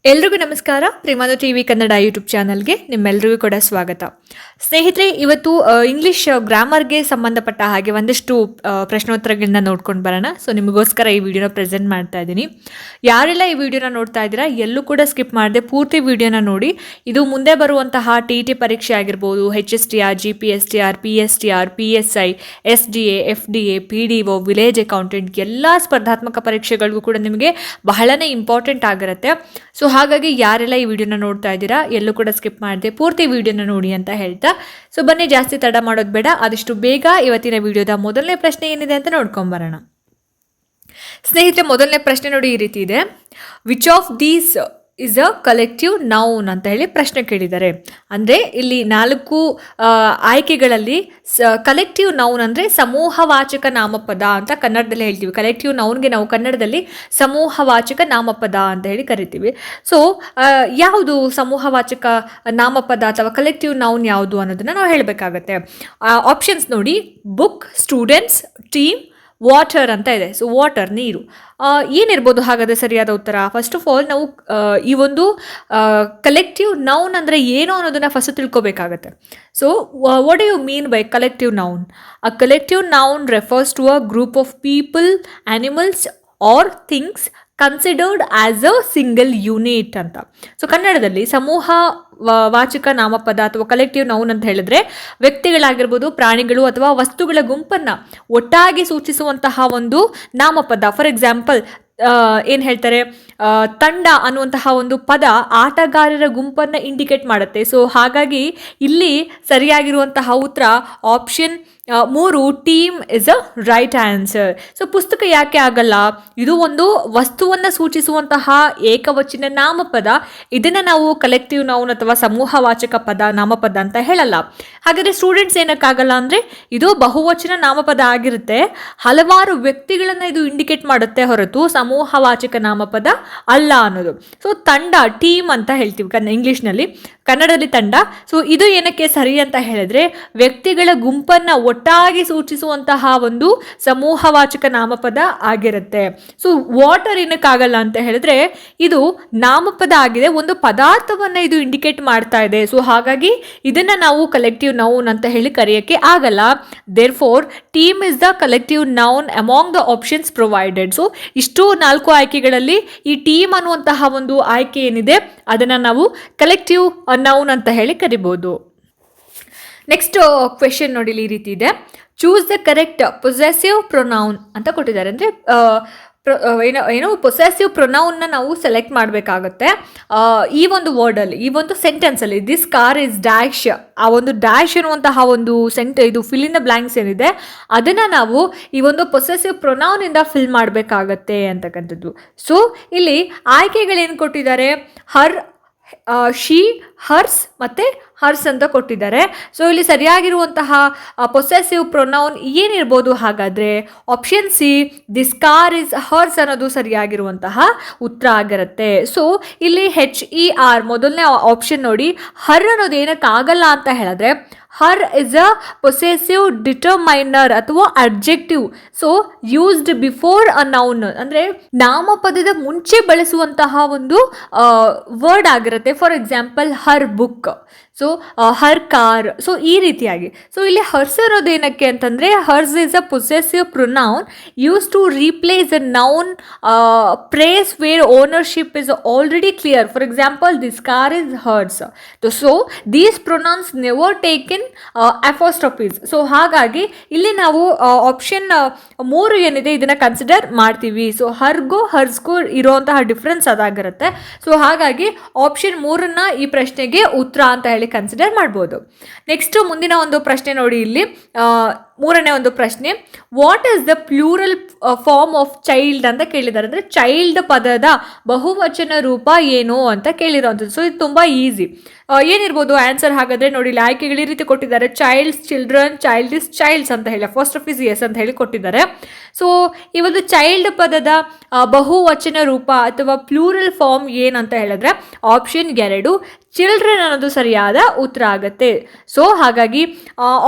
ಎಲ್ರಿಗೂ ನಮಸ್ಕಾರ. ಪ್ರೇಮಾದ TV Kannada YouTube ಚಾನಲ್ಗೆ ನಿಮ್ಮೆಲ್ಲರಿಗೂ ಕೂಡ ಸ್ವಾಗತ. ಸ್ನೇಹಿತರೆ, ಇವತ್ತು ಇಂಗ್ಲಿಷ್ ಗ್ರಾಮರ್ಗೆ ಸಂಬಂಧಪಟ್ಟ ಹಾಗೆ ಒಂದಷ್ಟು ಪ್ರಶ್ನೋತ್ತರಗಳನ್ನ ನೋಡ್ಕೊಂಡು ಬರೋಣ. ಸೊ ನಿಮಗೋಸ್ಕರ ಈ ವಿಡಿಯೋನ ಪ್ರೆಸೆಂಟ್ ಮಾಡ್ತಾ ಇದ್ದೀನಿ. ಯಾರೆಲ್ಲ ಈ ವಿಡಿಯೋನ ನೋಡ್ತಾ ಇದ್ದೀರಾ ಎಲ್ಲೂ ಕೂಡ ಸ್ಕಿಪ್ ಮಾಡದೆ ಪೂರ್ತಿ ವಿಡಿಯೋನ ನೋಡಿ. ಇದು ಮುಂದೆ ಬರುವಂತಹ TT ಪರೀಕ್ಷೆ ಆಗಿರ್ಬೋದು, HSTR, GPSTR, PSTR, PSI, SDA, FDA, PDO, village accountant ಎಲ್ಲ ಸ್ಪರ್ಧಾತ್ಮಕ ಪರೀಕ್ಷೆಗಳಿಗೂ ಕೂಡ ನಿಮಗೆ ಬಹಳನೇ ಇಂಪಾರ್ಟೆಂಟ್ ಆಗಿರುತ್ತೆ. ಸೊ ಹಾಗಾಗಿ ಯಾರೆಲ್ಲ ಈ ವಿಡಿಯೋನ ನೋಡ್ತಾ ಇದ್ದೀರಾ ಎಲ್ಲೂ ಕೂಡ ಸ್ಕಿಪ್ ಮಾಡದೆ ಪೂರ್ತಿ ವಿಡಿಯೋನ ನೋಡಿ ಅಂತ ಹೇಳ್ತಾ, ಸೊ ಬನ್ನಿ ಜಾಸ್ತಿ ತಡ ಮಾಡೋದು ಬೇಡ, ಆದಷ್ಟು ಬೇಗ ಇವತ್ತಿನ ವಿಡಿಯೋದ ಮೊದಲನೇ ಪ್ರಶ್ನೆ ಏನಿದೆ ಅಂತ ನೋಡ್ಕೊಂಬರೋಣ. ಸ್ನೇಹಿತರೆ, ಮೊದಲನೇ ಪ್ರಶ್ನೆ ನೋಡಿ ಈ ರೀತಿ ಇದೆ. Which of these is a collective noun ಅಂತ ಹೇಳಿ ಪ್ರಶ್ನೆ ಕೇಳಿದ್ದಾರೆ. ಅಂದರೆ ಇಲ್ಲಿ 4 ಆಯ್ಕೆಗಳಲ್ಲಿ ಕಲೆಕ್ಟಿವ್ ನೌನ್ ಅಂದರೆ ಸಮೂಹವಾಚಕ ನಾಮಪದ ಅಂತ ಕನ್ನಡದಲ್ಲಿ ಹೇಳ್ತೀವಿ. ಕಲೆಕ್ಟಿವ್ ನೌನ್ಗೆ ನಾವು ಕನ್ನಡದಲ್ಲಿ ಸಮೂಹವಾಚಕ ನಾಮಪದ ಅಂತ ಹೇಳಿ ಕರಿತೀವಿ. ಸೊ ಯಾವುದು ಸಮೂಹವಾಚಕ ನಾಮಪದ ಅಥವಾ ಕಲೆಕ್ಟಿವ್ ನೌನ್ ಯಾವುದು ಅನ್ನೋದನ್ನು ನಾವು ಹೇಳಬೇಕಾಗತ್ತೆ. ಆಪ್ಷನ್ಸ್ ನೋಡಿ: ಬುಕ್, ಸ್ಟೂಡೆಂಟ್ಸ್, ಟೀಮ್, ವಾಟರ್ ಅಂತ ಇದೆ. ಸೊ ವಾಟರ್, ನೀರು. ಏನಿರ್ಬೋದು ಹಾಗಾದರೆ ಸರಿಯಾದ ಉತ್ತರ? ಫಸ್ಟ್ ಆಫ್ ಆಲ್ ನಾವು ಈ ಒಂದು ಕಲೆಕ್ಟಿವ್ ನೌನ್ ಅಂದರೆ ಏನು ಅನ್ನೋದನ್ನು ಫಸ್ಟ್ ತಿಳ್ಕೊಬೇಕಾಗತ್ತೆ. So what do you mean by collective noun? A collective noun refers to a group of people, animals or things considered as a single unit ಅಂತ. So ಕನ್ನಡದಲ್ಲಿ ಸಮೂಹ ವಾಚಕ ನಾಮಪದ ಅಥವಾ ಕಲೆಕ್ಟಿವ್ ನೌನ್ ಅಂತ ಹೇಳಿದ್ರೆ ವ್ಯಕ್ತಿಗಳಾಗಿರ್ಬೋದು, ಪ್ರಾಣಿಗಳು ಅಥವಾ ವಸ್ತುಗಳ ಗುಂಪನ್ನು ಒಟ್ಟಾಗಿ ಸೂಚಿಸುವಂತಹ ಒಂದು ನಾಮಪದ. ಫಾರ್ ಎಕ್ಸಾಂಪಲ್ ಏನು ಹೇಳ್ತಾರೆ, ತಂಡ ಅನ್ನುವಂತಹ ಒಂದು ಪದ ಆಟಗಾರರ ಗುಂಪನ್ನು ಇಂಡಿಕೇಟ್ ಮಾಡುತ್ತೆ. ಸೊ ಹಾಗಾಗಿ ಇಲ್ಲಿ ಸರಿಯಾಗಿರುವಂತಹ ಉತ್ತರ option 3, team is a right answer. So ಪುಸ್ತಕ ಯಾಕೆ ಆಗಲ್ಲ? ಇದು ಒಂದು ವಸ್ತುವನ್ನು ಸೂಚಿಸುವಂತಹ ಏಕವಚನ ನಾಮಪದ. ಇದನ್ನು ನಾವು ಕಲೆಕ್ಟಿವ್ ನೌನ್ ಅಥವಾ ಸಮೂಹವಾಚಕ ಪದ, ನಾಮಪದ ಅಂತ ಹೇಳಲ್ಲ. ಹಾಗಾದರೆ ಸ್ಟೂಡೆಂಟ್ಸ್ ಏನಕ್ಕಾಗಲ್ಲ ಅಂದರೆ ಇದು ಬಹುವಚನ ನಾಮಪದ ಆಗಿರುತ್ತೆ, ಹಲವಾರು ವ್ಯಕ್ತಿಗಳನ್ನು ಇದು ಇಂಡಿಕೇಟ್ ಮಾಡುತ್ತೆ ಹೊರತು ಸಮೂಹವಾಚಕ ನಾಮಪದ ಅಲ್ಲ ಅನ್ನೋದು. ಸೊ ತಂಡ, ಟೀಮ್ ಅಂತ ಹೇಳ್ತೀವಿ ಇಂಗ್ಲೀಷ್ನಲ್ಲಿ, ಕನ್ನಡದಲ್ಲಿ ತಂಡ. ಸೊ ಇದು ಏನಕ್ಕೆ ಸರಿ ಅಂತ ಹೇಳಿದ್ರೆ ವ್ಯಕ್ತಿಗಳ ಗುಂಪನ್ನು ಒಟ್ಟಾಗಿ ಸೂಚಿಸುವಂತಹ ಒಂದು ಸಮೂಹವಾಚಕ ನಾಮಪದ ಆಗಿರುತ್ತೆ. ಸೊ ವಾಟರ್ ಏನಕ್ಕಾಗಲ್ಲ ಅಂತ ಹೇಳಿದ್ರೆ ಇದು ನಾಮಪದ ಆಗಿದೆ, ಒಂದು ಪದಾರ್ಥವನ್ನು ಇದು ಇಂಡಿಕೇಟ್ ಮಾಡ್ತಾ ಇದೆ. ಸೊ ಹಾಗಾಗಿ ಇದನ್ನು ನಾವು ಕಲೆಕ್ಟಿವ್ ನೌನ್ ಅಂತ ಹೇಳಿ ಕರೆಯೋಕ್ಕೆ ಆಗಲ್ಲ. Therefore team is the collective noun among the options provided. So ಇಷ್ಟು 4 ಆಯ್ಕೆಗಳಲ್ಲಿ ಈ ಟೀಮ್ ಅನ್ನುವಂತಹ ಒಂದು ಆಯ್ಕೆ ಏನಿದೆ ಅದನ್ನು ನಾವು ಕಲೆಕ್ಟಿವ್ ನೌನ್ ಅಂತ ಹೇಳಿ ಕರಿಬೋದು. ನೆಕ್ಸ್ಟ್ ಕ್ವೆಶನ್ ನೋಡಿ ಈ ರೀತಿ ಇದೆ. Choose the correct possessive pronoun ಅಂತ ಕೊಟ್ಟಿದ್ದಾರೆ. ಅಂದರೆ ಏನು ಪೊಸೆಸಿವ್ ಪ್ರೊನೌನ್ನ ನಾವು ಸೆಲೆಕ್ಟ್ ಮಾಡಬೇಕಾಗತ್ತೆ. ಈ ಒಂದು ವರ್ಡಲ್ಲಿ, ಈ ಒಂದು ಸೆಂಟೆನ್ಸಲ್ಲಿ ದಿಸ್ ಕಾರ್ ಇಸ್ ಡ್ಯಾಶ್, ಆ ಒಂದು ಡ್ಯಾಶ್ ಅನ್ನುವಂತಹ ಒಂದು ಇದು ಫಿಲ್ ಇನ್ ದ ಬ್ಲ್ಯಾಂಕ್ಸ್ ಏನಿದೆ ಅದನ್ನು ನಾವು ಈ ಒಂದು ಪೊಸೆಸಿವ್ ಪ್ರೊನೌನಿಂದ ಫಿಲ್ ಮಾಡಬೇಕಾಗತ್ತೆ ಅಂತಕ್ಕಂಥದ್ದು. ಸೊ ಇಲ್ಲಿ ಆಯ್ಕೆಗಳೇನು ಕೊಟ್ಟಿದ್ದಾರೆ? ಹರ್, ಶಿ, ಹರ್ಸ್ ಮತ್ತು ಹರ್ಸ್ ಅಂತ ಕೊಟ್ಟಿದ್ದಾರೆ. ಸೊ ಇಲ್ಲಿ ಸರಿಯಾಗಿರುವಂತಹ ಪೊಸೆಸಿವ್ ಪ್ರೊನೌನ್ ಏನಿರ್ಬೋದು ಹಾಗಾದರೆ? Option C, this car is hours ಅನ್ನೋದು ಸರಿಯಾಗಿರುವಂತಹ ಉತ್ತರ ಆಗಿರುತ್ತೆ. ಸೊ ಇಲ್ಲಿ HER ಮೊದಲನೇ ಆಪ್ಷನ್ ನೋಡಿ, ಹರ್ ಅನ್ನೋದು ಏನಕ್ಕಾಗಲ್ಲ ಅಂತ ಹೇಳಿದ್ರೆ ಹರ್ ಇಸ್ ಅ ಪೊಸೆಸಿವ್ ಡಿಟರ್ಮೈನರ್ ಅಥವಾ adjective. So used before a noun, ಅಂದರೆ ನಾಮಪದದ ಮುಂಚೆ ಬಳಸುವಂತಹ ಒಂದು ವರ್ಡ್ ಆಗಿರುತ್ತೆ. For example her book, so her car. So ಈ ರೀತಿಯಾಗಿ. ಸೊ ಇಲ್ಲಿ ಹರ್ಸ್ ಅನ್ನೋದು ಏನಕ್ಕೆ ಅಂತಂದರೆ hers is a possessive pronoun use to replace a noun phrase where ownership is already clear. For example this car is hers. So these pronouns never taken apostrophes. So ಹಾಗಾಗಿ ಇಲ್ಲಿ ನಾವು option 3 ಏನಿದೆ ಇದನ್ನು consider ಮಾಡ್ತೀವಿ. So ಹರ್ಗೂ ಹರ್ಸ್ಗೂ ಇರುವಂತಹ difference ಅದಾಗಿರುತ್ತೆ. So ಹಾಗಾಗಿ option 3 ಈ ಪ್ರಶ್ನೆಗೆ ಉತ್ತರ ಅಂತ ಹೇಳಿ ಕನ್ಸಿಡರ್ ಮಾಡ್ಬೋದು. ನೆಕ್ಸ್ಟ್ ಮುಂದಿನ ಒಂದು ಪ್ರಶ್ನೆ ನೋಡಿ ಇಲ್ಲಿ, 3ನೇ ಒಂದು ಪ್ರಶ್ನೆ. What is the plural form of child ಅಂತ ಕೇಳಿದ್ದಾರೆ. ಅಂದರೆ ಚೈಲ್ಡ್ ಪದದ ಬಹುವಚನ ರೂಪ ಏನು ಅಂತ ಕೇಳಿರೋಂಥದ್ದು. ಸೊ ಇದು ತುಂಬ ಈಸಿ. ಏನಿರ್ಬೋದು ಆನ್ಸರ್? ಹಾಗಾದರೆ ನೋಡಿ ಇಲ್ಲಿ ಆಯ್ಕೆಗಳು ಈ ರೀತಿ ಕೊಟ್ಟಿದ್ದಾರೆ. ಚೈಲ್ಡ್ಸ್, ಚಿಲ್ಡ್ರನ್, ಚೈಲ್ಡಿಸ್, ಚೈಲ್ಡ್ಸ್ ಅಂತ ಹೇಳಿ ಅಪೋಸ್ಟ್ರೋಫೀಸ್ ಎಸ್ ಅಂತ ಹೇಳಿ ಕೊಟ್ಟಿದ್ದಾರೆ. ಸೊ ಈ ಒಂದು ಚೈಲ್ಡ್ ಪದದ ಬಹುವಚನ ರೂಪ ಅಥವಾ ಪ್ಲೂರಲ್ ಫಾರ್ಮ್ ಏನಂತ ಹೇಳಿದ್ರೆ ಆಪ್ಷನ್ 2 ಚಿಲ್ಡ್ರನ್ ಅನ್ನೋದು ಸರಿಯಾದ ಉತ್ತರ ಆಗುತ್ತೆ. ಸೊ ಹಾಗಾಗಿ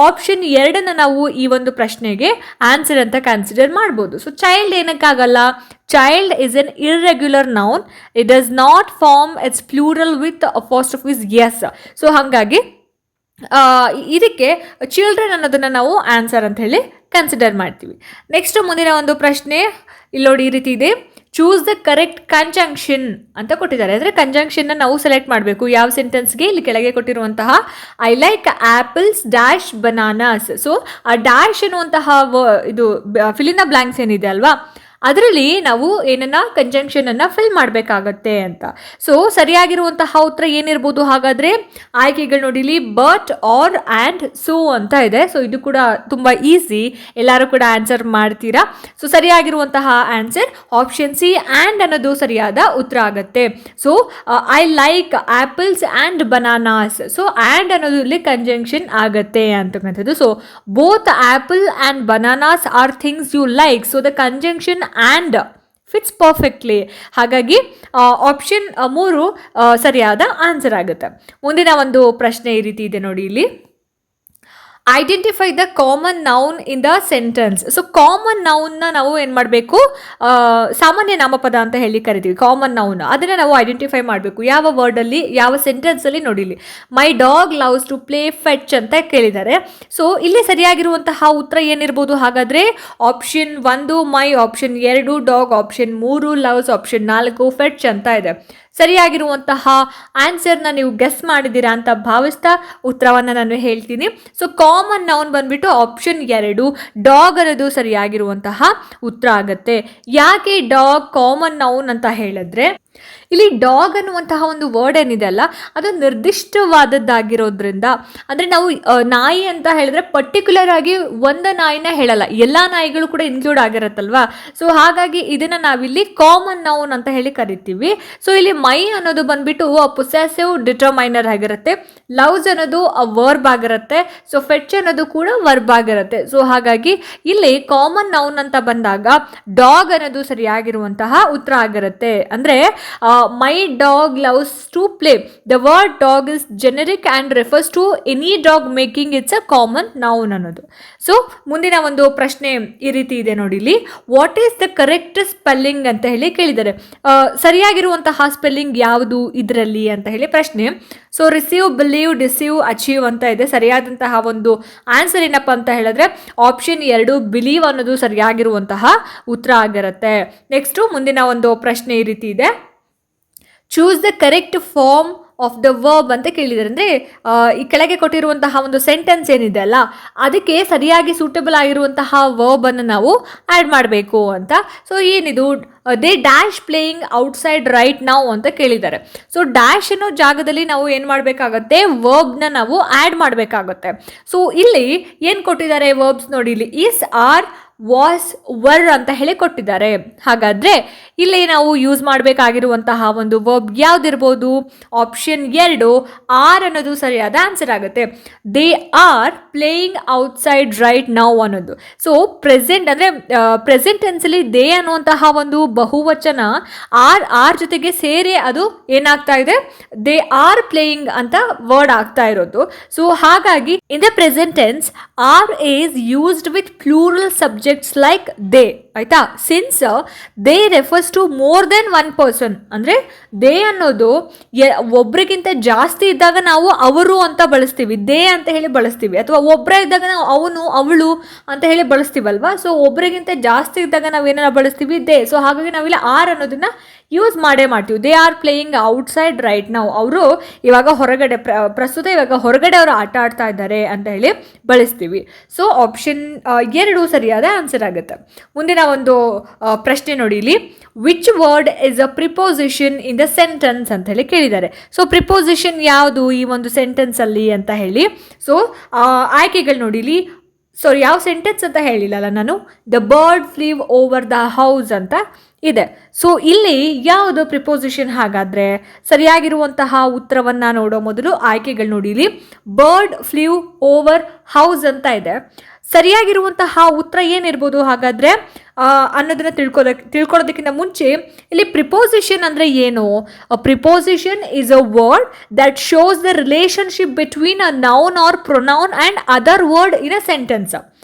ಆಪ್ಷನ್ 2 ನಾವು ಈ ಒಂದು ಪ್ರಶ್ನೆಗೆ ಆನ್ಸರ್ ಅಂತ ಕನ್ಸಿಡರ್ ಮಾಡ್ಬೋದು. ಸೊ ಚೈಲ್ಡ್ ಏನಕ್ಕಾಗಲ್ಲ? Child is an irregular noun, it does not form its plural with apostrophes S. So ಹಾಗಾಗಿ ಇದಕ್ಕೆ ಚಿಲ್ಡ್ರನ್ ಅನ್ನೋದನ್ನು ನಾವು ಆನ್ಸರ್ ಅಂತ ಹೇಳಿ ಕನ್ಸಿಡರ್ ಮಾಡ್ತೀವಿ. ನೆಕ್ಸ್ಟ್ ಮುಂದಿನ ಒಂದು ಪ್ರಶ್ನೆ ಇಲ್ಲಿ ನೋಡಿ, ಈ ರೀತಿ ಇದೆ. ಚೂಸ್ ದ ಕರೆಕ್ಟ್ ಕಂಜಂಕ್ಷನ್ ಅಂತ ಕೊಟ್ಟಿದ್ದಾರೆ. ಅಂದರೆ ಕಂಜಂಕ್ಷನ್ನ ನಾವು ಸೆಲೆಕ್ಟ್ ಮಾಡಬೇಕು. ಯಾವ ಸೆಂಟೆನ್ಸ್ಗೆ? ಇಲ್ಲಿ ಕೆಳಗೆ ಕೊಟ್ಟಿರುವಂತಹ I like apples dash bananas. So ಆ ಡ್ಯಾಶ್ ಅನ್ನುವಂತಹ ಇದು ಫಿಲ್ ಇನ್ ದ ಬ್ಲಾಂಕ್ಸ್ ಏನಿದೆ ಅಲ್ವಾ, ಅದರಲ್ಲಿ ನಾವು ಏನನ್ನ ಕಂಜಂಕ್ಷನನ್ನು ಫಿಲ್ ಮಾಡಬೇಕಾಗತ್ತೆ ಅಂತ. ಸೊ ಸರಿಯಾಗಿರುವಂತಹ ಉತ್ತರ ಏನಿರ್ಬೋದು ಹಾಗಾದರೆ? ಆಯ್ಕೆಗಳು ನೋಡಿಲಿ, ಬಟ್, ಆರ್, ಆ್ಯಂಡ್, ಸೋ ಅಂತ ಇದೆ. ಸೊ ಇದು ಕೂಡ ತುಂಬ ಈಸಿ, ಎಲ್ಲರೂ ಕೂಡ ಆನ್ಸರ್ ಮಾಡ್ತೀರಾ. ಸೊ ಸರಿಯಾಗಿರುವಂತಹ ಆನ್ಸರ್ ಆಪ್ಷನ್ ಸಿ, ಆ್ಯಂಡ್ ಅನ್ನೋದು ಸರಿಯಾದ ಉತ್ತರ ಆಗುತ್ತೆ. So I like apples and bananas. So and ಅನ್ನೋದು ಇಲ್ಲಿ ಕಂಜಂಕ್ಷನ್ ಆಗತ್ತೆ ಅಂತಕ್ಕಂಥದ್ದು. So both apple and bananas are things you like. So the conjunction and fits perfectly. ಹಾಗಾಗಿ ಆಪ್ಷನ್ 3 ಸರಿಯಾದ ಆನ್ಸರ್ ಆಗುತ್ತೆ. ಮುಂದಿನ ಒಂದು ಪ್ರಶ್ನೆ ಈ ರೀತಿ ಇದೆ ನೋಡಿ ಇಲ್ಲಿ. Identify the common noun in the sentence. So common ನೌನ್ನ ನಾವು ಏನು ಮಾಡಬೇಕು? ಸಾಮಾನ್ಯ ನಾಮಪದ ಅಂತ ಹೇಳಿ ಕರಿತೀವಿ ಕಾಮನ್ ನೌನ್. ಅದನ್ನು ನಾವು ಐಡೆಂಟಿಫೈ ಮಾಡಬೇಕು. ಯಾವ ವರ್ಡಲ್ಲಿ, ಯಾವ ಸೆಂಟೆನ್ಸಲ್ಲಿ ನೋಡಿಲಿ. My dog loves to play fetch ಅಂತ ಕೇಳಿದ್ದಾರೆ. ಸೊ ಇಲ್ಲಿ ಸರಿಯಾಗಿರುವಂತಹ ಉತ್ತರ ಏನಿರ್ಬೋದು ಹಾಗಾದರೆ? Option 1 my, option 2 dog, option 3 loves, option 4 fetch ಅಂತ ಇದೆ. ಸರಿಯಾಗಿರುವಂತಹ ಆನ್ಸರ್ನ ನೀವು ಗೆಸ್ ಮಾಡಿದ್ದೀರಾ ಅಂತ ಭಾವಿಸ್ತಾ ಉತ್ತರವನ್ನು ನಾನು ಹೇಳ್ತೀನಿ. ಸೊ ಕಾಮನ್ ನೌನ್ ಬಂದ್ಬಿಟ್ಟು ಆಪ್ಷನ್ 2 ಡಾಗ್ ಅನ್ನೋದು ಸರಿಯಾಗಿರುವಂತಹ ಉತ್ತರ ಆಗುತ್ತೆ. ಯಾಕೆ ಡಾಗ್ ಕಾಮನ್ ನೌನ್ ಅಂತ ಹೇಳಿದ್ರೆ, ಇಲ್ಲಿ ಡಾಗ್ ಅನ್ನುವಂತಹ ಒಂದು ವರ್ಡ್ ಏನಿದೆ ಅಲ್ಲ, ಅದು ನಿರ್ದಿಷ್ಟವಾದದ್ದಾಗಿರೋದ್ರಿಂದ, ಅಂದರೆ ನಾವು ನಾಯಿ ಅಂತ ಹೇಳಿದ್ರೆ ಪರ್ಟಿಕ್ಯುಲರ್ ಆಗಿ ಒಂದು ನಾಯಿನ ಹೇಳಲ್ಲ, ಎಲ್ಲ ನಾಯಿಗಳು ಕೂಡ ಇನ್ಕ್ಲೂಡ್ ಆಗಿರುತ್ತಲ್ವಾ. ಸೊ ಹಾಗಾಗಿ ಇದನ್ನು ನಾವಿಲ್ಲಿ ಕಾಮನ್ ನೌನ್ ಅಂತ ಹೇಳಿ ಕರಿತೀವಿ. ಸೊ ಇಲ್ಲಿ ಮೈ ಅನ್ನೋದು ಬಂದ್ಬಿಟ್ಟು ಪೊಸೆಸಿವ್ ಡಿಟರ್ಮೈನರ್ ಆಗಿರುತ್ತೆ, ಲವ್ಸ್ ಅನ್ನೋದು ವರ್ಬ್ ಆಗಿರುತ್ತೆ, ಸೊ ಫೆಚ್ ಅನ್ನೋದು ಕೂಡ ವರ್ಬ್ ಆಗಿರುತ್ತೆ. ಸೊ ಹಾಗಾಗಿ ಇಲ್ಲಿ ಕಾಮನ್ ನೌನ್ ಅಂತ ಬಂದಾಗ ಡಾಗ್ ಅನ್ನೋದು ಸರಿಯಾಗಿರುವಂತಹ ಉತ್ತರ ಆಗಿರುತ್ತೆ. ಅಂದರೆ my dog loves to play. The word dog is generic and refers to any dog making it's a common noun ಅನ್ನೋದು. ಸೊ ಮುಂದಿನ ಒಂದು ಪ್ರಶ್ನೆ ಈ ರೀತಿ ಇದೆ ನೋಡಿ ಇಲ್ಲಿ. What is the correct spelling ಅಂತ ಹೇಳಿ ಕೇಳಿದ್ದಾರೆ. ಸರಿಯಾಗಿರುವಂತಹ ಸ್ಪೆಲ್ಲಿಂಗ್ ಯಾವುದು ಇದರಲ್ಲಿ ಅಂತ ಹೇಳಿ ಪ್ರಶ್ನೆ. So receive, believe, deceive, achieve ಅಂತ ಇದೆ. ಸರಿಯಾದಂತಹ ಒಂದು ಆನ್ಸರ್ ಏನಪ್ಪ ಅಂತ ಹೇಳಿದ್ರೆ ಆಪ್ಷನ್ 2 ಬಿಲೀವ್ ಅನ್ನೋದು ಸರಿಯಾಗಿರುವಂತಹ ಉತ್ತರ ಆಗಿರುತ್ತೆ. ನೆಕ್ಸ್ಟು ಮುಂದಿನ ಒಂದು ಪ್ರಶ್ನೆ ಈ ರೀತಿ ಇದೆ. Choose the correct form of the verb ಅಂತ ಕೇಳಿದ್ದಾರೆ. ಅಂದರೆ ಈ ಕೆಳಗೆ ಕೊಟ್ಟಿರುವಂತಹ ಒಂದು ಸೆಂಟೆನ್ಸ್ ಏನಿದೆ ಅಲ್ಲ, ಅದಕ್ಕೆ ಸರಿಯಾಗಿ ಸೂಟಬಲ್ ಆಗಿರುವಂತಹ ವರ್ಬನ್ನು ನಾವು ಆ್ಯಡ್ ಮಾಡಬೇಕು ಅಂತ. ಸೊ ಏನಿದು? They dash playing outside right now ಅಂತ ಕೇಳಿದ್ದಾರೆ. ಸೊ ಡ್ಯಾಶ್ ಅನ್ನೋ ಜಾಗದಲ್ಲಿ ನಾವು ಏನು ಮಾಡಬೇಕಾಗತ್ತೆ? ವರ್ಬ್ನ ನಾವು ಆ್ಯಡ್ ಮಾಡಬೇಕಾಗುತ್ತೆ. ಸೊ ಇಲ್ಲಿ ಏನು ಕೊಟ್ಟಿದ್ದಾರೆ ವರ್ಬ್ಸ್ ನೋಡಿ ಇಲ್ಲಿ, ಈಸ್, ಆರ್, ವಾಸ್, ವರ್ ಅಂತ ಹೇಳಿ ಕೊಟ್ಟಿದ್ದಾರೆ. ಹಾಗಾದರೆ ಇಲ್ಲಿ ನಾವು ಯೂಸ್ ಮಾಡಬೇಕಾಗಿರುವಂತಹ ಒಂದು ವರ್ಬ್ ಯಾವುದಿರ್ಬೋದು? ಆಪ್ಷನ್ 2 ಆರ್ ಅನ್ನೋದು ಸರಿಯಾದ ಆನ್ಸರ್ ಆಗುತ್ತೆ. They are playing outside right now ಅನ್ನೋದು. ಸೊ ಪ್ರೆಸೆಂಟ್ ಅಂದರೆ ಪ್ರೆಸೆಂಟ್ ಟೆನ್ಸಲ್ಲಿ ದೇ ಅನ್ನುವಂತಹ ಒಂದು ಬಹುವಚನ ಆರ್ ಜೊತೆಗೆ ಸೇರಿ ಅದು ಏನಾಗ್ತಾ ಇದೆ? ದೇ ಆರ್ ಪ್ಲೇಯಿಂಗ್ ಅಂತ ವರ್ಡ್ ಆಗ್ತಾ ಇರೋದು. ಸೊ ಹಾಗಾಗಿ in the present tense are is used with plural subject like they. ಆಯ್ತಾ? Since they refers to more than 1 person. ಅಂದರೆ ದೇ ಅನ್ನೋದು ಒಬ್ರಿಗಿಂತ ಜಾಸ್ತಿ ಇದ್ದಾಗ ನಾವು ಅವರು ಅಂತ ಬಳಸ್ತೀವಿ, ದೇ ಅಂತ ಹೇಳಿ ಬಳಸ್ತೀವಿ. ಅಥವಾ ಒಬ್ಬರೇ ಇದ್ದಾಗ ನಾವು ಅವನು, ಅವಳು ಅಂತ ಹೇಳಿ ಬಳಸ್ತೀವಲ್ವಾ. ಸೊ ಒಬ್ಬರಿಗಿಂತ ಜಾಸ್ತಿ ಇದ್ದಾಗ ನಾವು ಏನಾರ ಬಳಸ್ತೀವಿ? ದೇ. ಸೊ ಹಾಗಾಗಿ ನಾವಿಲ್ಲಿ ಆರ್ ಅನ್ನೋದನ್ನ ಯೂಸ್ ಮಾಡೇ ಮಾಡ್ತೀವಿ. They are playing outside right now. ಅವರು ಇವಾಗ ಹೊರಗಡೆ, ಪ್ರಸ್ತುತ ಇವಾಗ ಹೊರಗಡೆ ಅವರು ಆಟ ಆಡ್ತಾ ಇದ್ದಾರೆ ಅಂತ ಹೇಳಿ ಬಳಸ್ತೀವಿ. ಸೊ ಆಪ್ಷನ್ 2 ಸರಿಯಾದ ಆನ್ಸರ್ ಆಗುತ್ತೆ. ಮುಂದಿನ ಒಂದು ಪ್ರಶ್ನೆ ನೋಡಿ ಇಲ್ಲಿ. Which word is a preposition in the sentence ಅಂತ ಹೇಳಿ ಕೇಳಿದ್ದಾರೆ. ಸೊ ಪ್ರಿಪೋಸಿಷನ್ ಯಾವುದು ಈ ಒಂದು ಸೆಂಟೆನ್ಸಲ್ಲಿ ಅಂತ ಹೇಳಿ. ಸೊ ಆಯ್ಕೆಗಳು ನೋಡಿ ಇಲ್ಲಿ. ಸೊ ಯಾವ ಸೆಂಟೆನ್ಸ್ ಅಂತ ಹೇಳಿಲ್ಲಲ್ಲ ನಾನು, the bird flew over the house ಅಂತ ಇದೆ. ಸೊ ಇಲ್ಲಿ ಯಾವುದು ಪ್ರಿಪೋಸಿಷನ್? ಹಾಗಾದರೆ ಸರಿಯಾಗಿರುವಂತಹ ಉತ್ತರವನ್ನು ನೋಡೋ ಮೊದಲು ಆಯ್ಕೆಗಳು ನೋಡಿ ಇಲ್ಲಿ. ಬರ್ಡ್ ಫ್ಲೀವ್ ಓವರ್ ಹೌಸ್ ಅಂತ ಇದೆ. ಸರಿಯಾಗಿರುವಂತಹ ಉತ್ತರ ಏನಿರ್ಬೋದು ಹಾಗಾದರೆ ಅನ್ನೋದನ್ನು ತಿಳ್ಕೊಳ್ಳೋದಕ್ಕಿಂತ ಮುಂಚೆ ಇಲ್ಲಿ ಪ್ರಿಪೋಸಿಷನ್ ಅಂದರೆ ಏನು? Preposition is a word that shows the relationship between a noun R pronoun and other word in a sentence.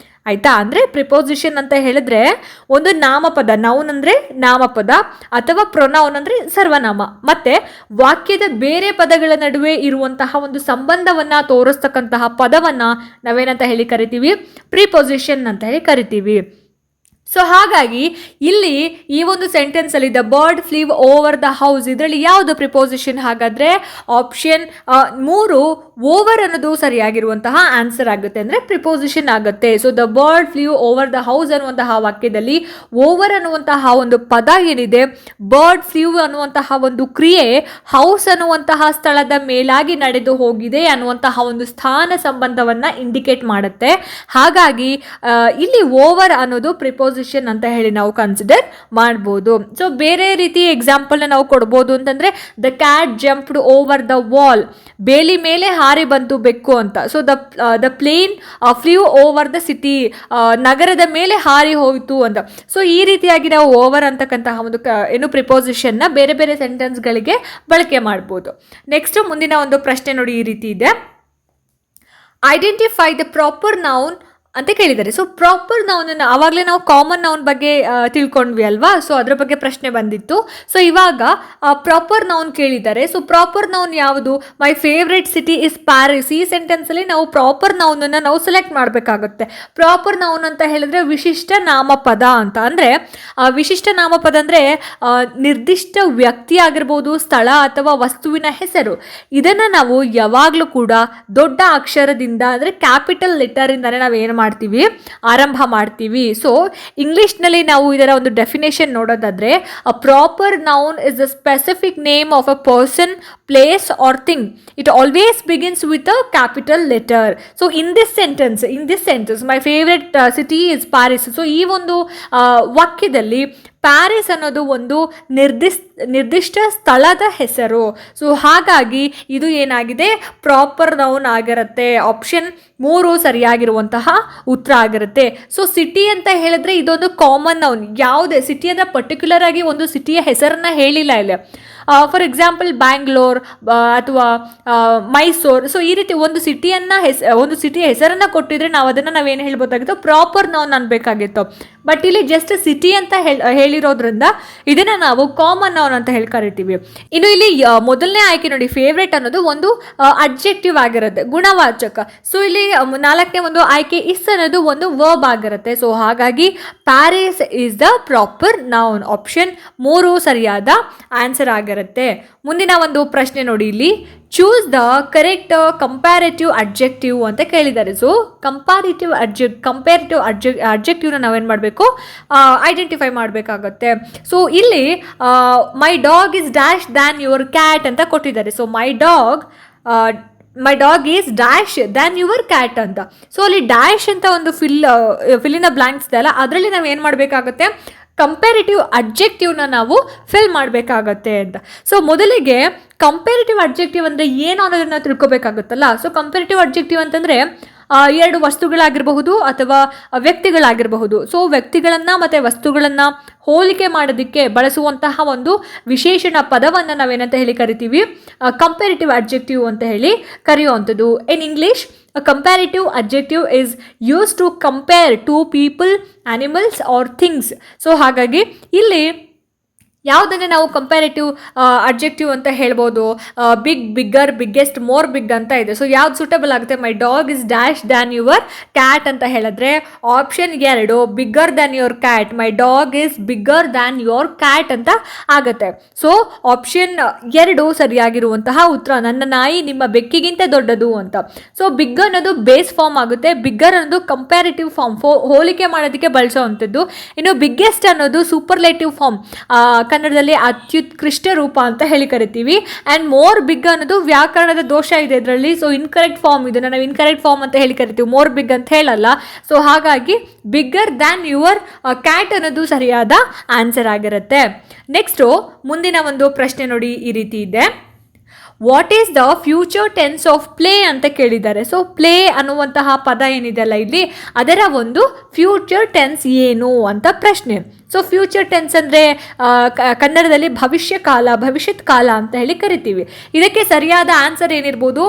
ಆಯಿತಾ. ಅಂದರೆ ಪ್ರಿಪೋಸಿಷನ್ ಅಂತ ಹೇಳಿದ್ರೆ ಒಂದು ನಾಮಪದ, ನೌನ್ ಅಂದರೆ ನಾಮಪದ ಅಥವಾ ಪ್ರೊನೌನ್ ಅಂದರೆ ಸರ್ವನಾಮ, ಮತ್ತು ವಾಕ್ಯದ ಬೇರೆ ಪದಗಳ ನಡುವೆ ಇರುವಂತಹ ಒಂದು ಸಂಬಂಧವನ್ನು ತೋರಿಸ್ತಕ್ಕಂತಹ ಪದವನ್ನು ನಾವೇನಂತ ಹೇಳಿ ಕರಿತೀವಿ, ಪ್ರಿಪೊಸಿಷನ್ ಅಂತ ಹೇಳಿ ಕರಿತೀವಿ. ಸೊ ಹಾಗಾಗಿ ಇಲ್ಲಿ ಈ ಒಂದು ಸೆಂಟೆನ್ಸಲ್ಲಿ the bird flew over the house, ಇದರಲ್ಲಿ ಯಾವುದು ಪ್ರಿಪೋಸಿಷನ್? ಹಾಗಾದರೆ ಆಪ್ಷನ್ 3 ಓವರ್ ಅನ್ನೋದು ಸರಿಯಾಗಿರುವಂತಹ ಆನ್ಸರ್ ಆಗುತ್ತೆ, ಅಂದರೆ ಪ್ರಿಪೋಸಿಷನ್ ಆಗುತ್ತೆ. So the bird flew over the house ಅನ್ನುವಂತಹ ವಾಕ್ಯದಲ್ಲಿ ಓವರ್ ಅನ್ನುವಂತಹ ಒಂದು ಪದ ಏನಿದೆ, ಬರ್ಡ್ ಫ್ಲೀವ್ ಅನ್ನುವಂತಹ ಒಂದು ಕ್ರಿಯೆ ಹೌಸ್ ಅನ್ನುವಂತಹ ಸ್ಥಳದ ಮೇಲಾಗಿ ನಡೆದು ಹೋಗಿದೆ ಅನ್ನುವಂತಹ ಒಂದು ಸ್ಥಾನ ಸಂಬಂಧವನ್ನು ಇಂಡಿಕೇಟ್ ಮಾಡುತ್ತೆ. ಹಾಗಾಗಿ ಇಲ್ಲಿ ಓವರ್ ಅನ್ನೋದು ಪ್ರಿಪೋಸಿಷನ್ ಅಂತ ಹೇಳಿ ನಾವು ಕನ್ಸಿಡರ್ ಮಾಡ್ಬೋದು. ಸೊ ಬೇರೆ ರೀತಿ ಎಕ್ಸಾಂಪಲ್ನ ನಾವು ಕೊಡ್ಬೋದು ಅಂತಂದರೆ the cat jumped over the wall, ಬೇಲಿ ಮೇಲೆ ಹಾರಿ ಬಂತು ಬೆಕ್ಕು ಅಂತ. So the plane flew over the city, ನಗರದ ಮೇಲೆ ಹಾರಿ ಹೋಯಿತು ಅಂತ. ಸೊ ಈ ರೀತಿಯಾಗಿ ನಾವು ಓವರ್ ಅಂತಕ್ಕಂತಹ ಒಂದು ಏನು ಪ್ರಿಪೋಸಿಷನ್ನ ಬೇರೆ ಬೇರೆ ಸೆಂಟೆನ್ಸ್ಗಳಿಗೆ ಬಳಕೆ ಮಾಡ್ಬೋದು. ನೆಕ್ಸ್ಟ್ ಮುಂದಿನ ಒಂದು ಪ್ರಶ್ನೆ ನೋಡಿ, ಈ ರೀತಿ ಇದೆ. ಐಡೆಂಟಿಫೈ ದ ಪ್ರಾಪರ್ ನೌನ್ ಅಂತ ಕೇಳಿದ್ದಾರೆ. ಸೊ ಪ್ರಾಪರ್ ನೌನ್ ಆವಾಗಲೇ ನಾವು ಕಾಮನ್ ನೌನ್ ಬಗ್ಗೆ ತಿಳ್ಕೊಂಡ್ವಿ ಅಲ್ವಾ, ಸೊ ಅದರ ಬಗ್ಗೆ ಪ್ರಶ್ನೆ ಬಂದಿತ್ತು. ಸೊ ಇವಾಗ ಪ್ರಾಪರ್ ನೌನ್ ಕೇಳಿದ್ದಾರೆ. ಸೊ ಪ್ರಾಪರ್ ನೌನ್ ಯಾವುದು? My favourite city is Paris. ಈ ಸೆಂಟೆನ್ಸಲ್ಲಿ ನಾವು ಪ್ರಾಪರ್ ನೌನನ್ನು ನಾವು ಸೆಲೆಕ್ಟ್ ಮಾಡಬೇಕಾಗುತ್ತೆ. ಪ್ರಾಪರ್ ನೌನ್ ಅಂತ ಹೇಳಿದ್ರೆ ವಿಶಿಷ್ಟ ನಾಮಪದ ಅಂತ. ಅಂದರೆ ವಿಶಿಷ್ಟ ನಾಮಪದ ಅಂದರೆ ನಿರ್ದಿಷ್ಟ ವ್ಯಕ್ತಿ ಆಗಿರ್ಬೋದು, ಸ್ಥಳ ಅಥವಾ ವಸ್ತುವಿನ ಹೆಸರು. ಇದನ್ನು ನಾವು ಯಾವಾಗಲೂ ಕೂಡ ದೊಡ್ಡ ಅಕ್ಷರದಿಂದ ಅಂದರೆ ಕ್ಯಾಪಿಟಲ್ ಲೆಟರಿಂದನೇ ನಾವು ಏನು ಮಾಡ್ತೀವಿ, ಆರಂಭ ಮಾಡ್ತೀವಿ. ಸೊ ಇಂಗ್ಲಿಷ್ನಲ್ಲಿ ನಾವು ಇದರ ಒಂದು ಡೆಫಿನೇಷನ್ ನೋಡೋದಾದ್ರೆ, a proper noun is the specific name of a person, place R thing. It always begins with a capital letter. So in this sentence my favourite city is Paris. So ಈ ಒಂದು ವಾಕ್ಯದಲ್ಲಿ Paris ಅನ್ನೋದು ಒಂದು ನಿರ್ದಿಷ್ಟ ಸ್ಥಳದ ಹೆಸರು. So ಹಾಗಾಗಿ ಇದು ಏನಾಗಿದೆ, ಪ್ರಾಪರ್ ನೌನ್ ಆಗಿರುತ್ತೆ. ಆಪ್ಷನ್ 3 ಸರಿಯಾಗಿರುವಂತಹ ಉತ್ತರ ಆಗಿರುತ್ತೆ. ಸೊ ಸಿಟಿ ಅಂತ ಹೇಳಿದ್ರೆ ಇದೊಂದು ಕಾಮನ್ ನೌನ್. ಯಾವುದೇ ಸಿಟಿ ಅಂದರೆ ಪರ್ಟಿಕ್ಯುಲರ್ ಆಗಿ ಒಂದು ಸಿಟಿಯ ಹೆಸರನ್ನ ಹೇಳಿಲ್ಲ ಇಲ್ಲಿ. ಫಾರ್ ಎಕ್ಸಾಂಪಲ್ ಬ್ಯಾಂಗ್ಳೂರ್ ಅಥವಾ ಮೈಸೂರು. ಸೊ ಈ ರೀತಿ ಒಂದು ಸಿಟಿಯ ಹೆಸರನ್ನು ಕೊಟ್ಟಿದ್ರೆ ನಾವೇನು ಹೇಳ್ಬೋದಾಗಿತ್ತು, ಪ್ರಾಪರ್ ನೌನ್ ಅನ್ಬೇಕಾಗಿತ್ತು. ಬಟ್ ಇಲ್ಲಿ ಜಸ್ಟ್ ಸಿಟಿ ಅಂತ ಹೇಳಿರೋದ್ರಿಂದ ಇದನ್ನು ನಾವು ಕಾಮನ್ ನೌನ್ ಅಂತ ಹೇಳಿ ಕರಿತೀವಿ. ಇನ್ನು ಇಲ್ಲಿ ಮೊದಲನೇ ಆಯ್ಕೆ ನೋಡಿ, ಫೇವ್ರೆಟ್ ಅನ್ನೋದು ಒಂದು ಅಡ್ಜೆಕ್ಟಿವ್ ಆಗಿರುತ್ತೆ, ಗುಣವಾಚಕ. ಸೊ ಇಲ್ಲಿ 4ನೇ ಒಂದು ಆಯ್ಕೆ ಇಸ್ ಅನ್ನೋದು ಒಂದು ವರ್ಬ್ ಆಗಿರುತ್ತೆ. ಸೊ ಹಾಗಾಗಿ Paris is the proper noun. Option 3 ಸರಿಯಾದ ಆನ್ಸರ್ ಆಗಿರುತ್ತೆ. ಮುಂದಿನ ಒಂದು ಪ್ರಶ್ನೆ ನೋಡಿ, ಇಲ್ಲಿ choose the correct comparative adjective ಅಂತ ಕೇಳಿದ್ದಾರೆ. ಸೊ ಕಂಪ್ಯಾರೇಟಿವ್ ಅಡ್ಜೆಕ್ಟಿವ್ನ ನಾವೇನು ಮಾಡಬೇಕು, ಐಡೆಂಟಿಫೈ ಮಾಡಬೇಕಾಗತ್ತೆ. ಸೊ ಇಲ್ಲಿ ಮೈ dog is dash than your cat ಅಂತ ಕೊಟ್ಟಿದ್ದಾರೆ. So my dog is dash than your cat ಅಂತ. ಸೊ ಅಲ್ಲಿ ಡ್ಯಾಶ್ ಅಂತ ಒಂದು ಫಿಲ್ ಇನ್ ದ ಬ್ಲಾಂಕ್ಸ್ ಇದೆ ಅಲ್ಲ, ಅದರಲ್ಲಿ ನಾವು ಏನು ಮಾಡಬೇಕಾಗುತ್ತೆ, ಕಂಪ್ಯಾರಿಟಿವ್ ಅಡ್ಜೆಕ್ಟಿವ್ನ ನಾವು ಫಿಲ್ ಮಾಡಬೇಕಾಗತ್ತೆ ಅಂತ. ಸೊ ಮೊದಲಿಗೆ ಕಂಪ್ಯಾರಿಟಿವ್ ಅಡ್ಜೆಕ್ಟಿವ್ ಅಂದರೆ ಏನು ಅನ್ನೋದನ್ನು ತಿಳ್ಕೊಬೇಕಾಗುತ್ತಲ್ಲ. ಸೊ ಕಂಪ್ಯಾರಿಟಿವ್ ಅಡ್ಜೆಕ್ಟಿವ್ ಅಂತಂದರೆ 2 ವಸ್ತುಗಳಾಗಿರಬಹುದು ಅಥವಾ ವ್ಯಕ್ತಿಗಳಾಗಿರಬಹುದು. ಸೊ ವ್ಯಕ್ತಿಗಳನ್ನು ಮತ್ತು ವಸ್ತುಗಳನ್ನು ಹೋಲಿಕೆ ಮಾಡೋದಕ್ಕೆ ಬಳಸುವಂತಹ ಒಂದು ವಿಶೇಷಣ ಪದವನ್ನು ನಾವೇನಂತ ಹೇಳಿ ಕರಿತೀವಿ, ಕಂಪ್ಯಾರಿಟಿವ್ ಅಡ್ಜೆಕ್ಟಿವ್ ಅಂತ ಹೇಳಿ ಕರೆಯುವಂಥದ್ದು. In English a comparative adjective is used to compare two people, animals or things. So ಹಾಗಾಗಿ ಇಲ್ಲಿ ಯಾವುದನ್ನು ನಾವು ಕಂಪ್ಯಾರಿಟಿವ್ ಅಡ್ಜೆಕ್ಟಿವ್ ಅಂತ ಹೇಳ್ಬೋದು, big, bigger, biggest, more big ಅಂತ ಇದೆ. ಸೊ ಯಾವ್ದು ಸೂಟಬಲ್ ಆಗುತ್ತೆ, my dog is dash than your cat ಅಂತ ಹೇಳಿದ್ರೆ option 2 bigger than your cat, my dog is bigger than your cat ಅಂತ ಆಗುತ್ತೆ. ಸೊ ಆಪ್ಷನ್ 2 ಸರಿಯಾಗಿರುವಂತಹ ಉತ್ತರ, ನನ್ನ ನಾಯಿ ನಿಮ್ಮ ಬೆಕ್ಕಿಗಿಂತ ದೊಡ್ಡದು ಅಂತ. ಸೊ ಬಿಗ್ ಅನ್ನೋದು ಬೇಸ್ ಫಾರ್ಮ್ ಆಗುತ್ತೆ, ಬಿಗ್ಗರ್ ಅನ್ನೋದು ಕಂಪ್ಯಾರಿಟಿವ್ ಫಾರ್ಮ್, ಹೋಲಿಕೆ ಮಾಡೋದಕ್ಕೆ ಬಳಸೋವಂಥದ್ದು. ಇನ್ನು ಬಿಗ್ಗೆಸ್ಟ್ ಅನ್ನೋದು ಸೂಪರ್ಲೇಟಿವ್ ಫಾರ್ಮ್, ಕನ್ನಡದಲ್ಲಿ ಅತ್ಯುತ್ಕೃಷ್ಟ ರೂಪ ಅಂತ ಹೇಳಿ ಕರಿತೀವಿ. ಆ್ಯಂಡ್ ಮೋರ್ ಬಿಗ್ ಅನ್ನೋದು ವ್ಯಾಕರಣದ ದೋಷ ಇದೆ ಇದರಲ್ಲಿ. ಸೊ ಇನ್ಕರೆಕ್ಟ್ ಫಾರ್ಮ್, ಇದನ್ನು ನಾವು ಇನ್ಕರೆಕ್ಟ್ ಫಾರ್ಮ್ ಅಂತ ಹೇಳಿ ಕರಿತೀವಿ, ಮೋರ್ ಬಿಗ್ ಅಂತ ಹೇಳಲ್ಲ. ಸೊ ಹಾಗಾಗಿ ಬಿಗ್ಗರ್ ದ್ಯಾನ್ ಯುವರ್ ಕ್ಯಾಟ್ ಅನ್ನೋದು ಸರಿಯಾದ ಆನ್ಸರ್ ಆಗಿರುತ್ತೆ. ನೆಕ್ಸ್ಟು ಮುಂದಿನ ಒಂದು ಪ್ರಶ್ನೆ ನೋಡಿ, ಈ ರೀತಿ ಇದೆ. What is the future tense of play ಅಂತ ಕೇಳಿದ್ದಾರೆ. ಸೊ ಪ್ಲೇ ಅನ್ನುವಂತಹ ಪದ ಏನಿದೆಯಲ್ಲ ಇಲ್ಲಿ, ಅದರ ಒಂದು ಫ್ಯೂಚರ್ ಟೆನ್ಸ್ ಏನು ಅಂತ ಪ್ರಶ್ನೆ. ಸೊ ಫ್ಯೂಚರ್ ಟೆನ್ಸ್ ಅಂದರೆ ಕನ್ನಡದಲ್ಲಿ ಭವಿಷ್ಯತ್ ಕಾಲ ಅಂತ ಹೇಳಿ ಕರಿತೀವಿ. ಇದಕ್ಕೆ ಸರಿಯಾದ ಆನ್ಸರ್ ಏನಿರ್ಬೋದು,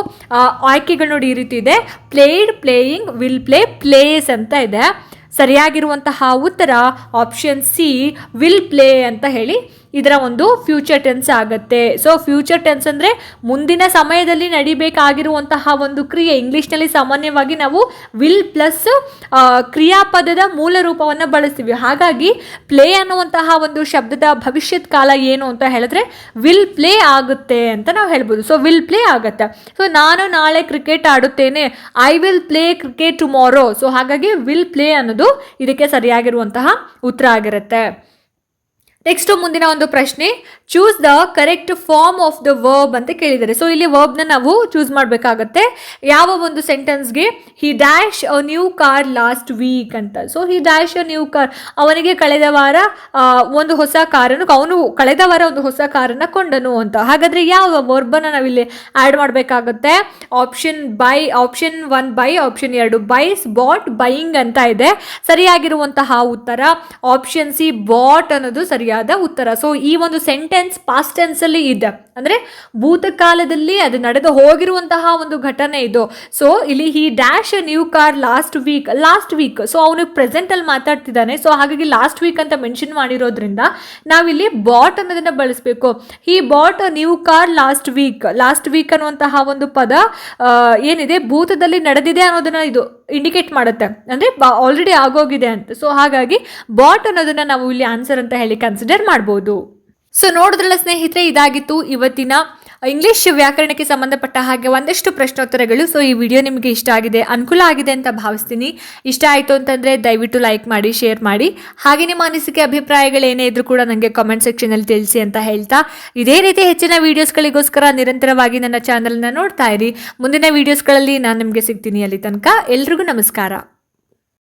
ಆಯ್ಕೆಗಳು ನೋಡಿ ಈ ರೀತಿ ಇದೆ. Played, playing, will play, place ಅಂತ ಇದೆ. ಸರಿಯಾಗಿರುವಂತಹ ಉತ್ತರ ಆಪ್ಷನ್ ಸಿ ವಿಲ್ ಪ್ಲೇ ಅಂತ ಹೇಳಿ ಇದರ ಒಂದು ಫ್ಯೂಚರ್ ಟೆನ್ಸ್ ಆಗುತ್ತೆ. ಸೊ ಫ್ಯೂಚರ್ ಟೆನ್ಸ್ ಅಂದರೆ ಮುಂದಿನ ಸಮಯದಲ್ಲಿ ನಡಿಬೇಕಾಗಿರುವಂತಹ ಒಂದು ಕ್ರಿಯೆ. ಇಂಗ್ಲೀಷ್ನಲ್ಲಿ ಸಾಮಾನ್ಯವಾಗಿ ನಾವು ವಿಲ್ ಪ್ಲಸ್ ಕ್ರಿಯಾಪದದ ಮೂಲ ರೂಪವನ್ನು ಬಳಸ್ತೀವಿ. ಹಾಗಾಗಿ ಪ್ಲೇ ಅನ್ನುವಂತಹ ಒಂದು ಶಬ್ದದ ಭವಿಷ್ಯತ್ ಕಾಲ ಏನು ಅಂತ ಹೇಳಿದ್ರೆ ವಿಲ್ ಪ್ಲೇ ಆಗುತ್ತೆ ಅಂತ ನಾವು ಹೇಳ್ಬೋದು. ಸೊ ವಿಲ್ ಪ್ಲೇ ಆಗುತ್ತೆ. ಸೊ ನಾನು ನಾಳೆ ಕ್ರಿಕೆಟ್ ಆಡುತ್ತೇನೆ, I will play cricket tomorrow. So ಹಾಗಾಗಿ ವಿಲ್ ಪ್ಲೇ ಅನ್ನೋದು ಇದಕ್ಕೆ ಸರಿಯಾಗಿರುವಂತಹ ಉತ್ತರ ಆಗಿರುತ್ತೆ. ನೆಕ್ಸ್ಟ್ ಮುಂದಿನ ಒಂದು ಪ್ರಶ್ನೆ, choose the correct form of the verb ಅಂತ ಕೇಳಿದ್ದಾರೆ. ಸೊ ಇಲ್ಲಿ ವರ್ಬ್ನ ನಾವು ಚೂಸ್ ಮಾಡಬೇಕಾಗತ್ತೆ. ಯಾವ ಒಂದು ಸೆಂಟೆನ್ಸ್ಗೆ he dash a new car last week ಅಂತ. So he dash a new car, ಅವನಿಗೆ ಕಳೆದ ವಾರ ಒಂದು ಹೊಸ ಕಾರನ್ನು, ಅವನು ಕಳೆದ ವಾರ ಒಂದು ಹೊಸ ಕಾರನ್ನು ಕೊಂಡನು ಅಂತ. ಹಾಗಾದರೆ ಯಾವ ವರ್ಬನ್ನು ನಾವಿಲ್ಲಿ ಆ್ಯಡ್ ಮಾಡಬೇಕಾಗುತ್ತೆ? Option 1 buy, option 2 buys, bought, buying ಅಂತ ಇದೆ. ಸರಿಯಾಗಿರುವಂತಹ ಉತ್ತರ ಆಪ್ಷನ್ ಸಿ ಬಾಟ್ ಅನ್ನೋದು ಸರಿಯಾದ ಉತ್ತರ. ಸೊ ಈ ಒಂದು ಸೆಂಟೆನ್ಸ್ ಪಾಸ್ಟ್ ಟೆನ್ಸ್ ಅಲ್ಲಿ ಇದೆ, ಅಂದ್ರೆ ಭೂತಕಾಲದಲ್ಲಿ ಅದು ನಡೆದು ಹೋಗಿರುವಂತಹ ಒಂದು ಘಟನೆ ಇದು. ಸೊ ಇಲ್ಲಿ he dash a new car last week. So ಅವನು ಪ್ರೆಸೆಂಟ್ ಅಲ್ಲಿ ಮಾತಾಡ್ತಿದ್ದಾನೆ. ಸೊ ಹಾಗಾಗಿ ಲಾಸ್ಟ್ ವೀಕ್ ಅಂತ ಮೆನ್ಷನ್ ಮಾಡಿರೋದ್ರಿಂದ ನಾವಿಲ್ಲಿ ಬಾಟ್ ಅನ್ನೋದನ್ನ ಬಳಸಬೇಕು. He bought a new car last week ಅನ್ನುವಂತಹ ಒಂದು ಪದ ಏನಿದೆ ಭೂತದಲ್ಲಿ ನಡೆದಿದೆ ಅನ್ನೋದನ್ನ ಇದು ಇಂಡಿಕೇಟ್ ಮಾಡುತ್ತೆ, ಅಂದ್ರೆ ಆಲ್ರೆಡಿ ಆಗೋಗಿದೆ ಅಂತ. ಸೊ ಹಾಗಾಗಿ ಬಾಟ್ ಅನ್ನೋದನ್ನ ನಾವು ಇಲ್ಲಿ ಆನ್ಸರ್ ಅಂತ ಹೇಳಿ ಕನ್ಸಿಡರ್ ಮಾಡ್ಬೋದು. ಸೊ ನೋಡಿದ್ರಲ್ಲ ಸ್ನೇಹಿತರೆ, ಇದಾಗಿತ್ತು ಇವತ್ತಿನ ಇಂಗ್ಲಿಷ್ ವ್ಯಾಕರಣಕ್ಕೆ ಸಂಬಂಧಪಟ್ಟ ಹಾಗೆ ಒಂದಷ್ಟು ಪ್ರಶ್ನೋತ್ತರಗಳು. ಸೊ ಈ ವಿಡಿಯೋ ನಿಮಗೆ ಇಷ್ಟ ಆಗಿದೆ, ಅನುಕೂಲ ಆಗಿದೆ ಅಂತ ಭಾವಿಸ್ತೀನಿ. ಇಷ್ಟ ಆಯಿತು ಅಂತಂದರೆ ದಯವಿಟ್ಟು ಲೈಕ್ ಮಾಡಿ, ಶೇರ್ ಮಾಡಿ. ಹಾಗೆ ನಿಮ್ಮ ಅನಿಸಿಕೆ ಅಭಿಪ್ರಾಯಗಳೇನೇ ಇದ್ರೂ ಕೂಡ ನನಗೆ ಕಾಮೆಂಟ್ ಸೆಕ್ಷನಲ್ಲಿ ತಿಳಿಸಿ ಅಂತ ಹೇಳ್ತಾ, ಇದೇ ರೀತಿ ಹೆಚ್ಚಿನ ವೀಡಿಯೋಸ್ಗಳಿಗೋಸ್ಕರ ನಿರಂತರವಾಗಿ ನನ್ನ ಚಾನಲ್ನ ನೋಡ್ತಾ ಇರಿ. ಮುಂದಿನ ವೀಡಿಯೋಸ್ಗಳಲ್ಲಿ ನಾನು ನಿಮಗೆ ಸಿಗ್ತೀನಿ. ಅಲ್ಲಿ ತನಕ ಎಲ್ರಿಗೂ ನಮಸ್ಕಾರ.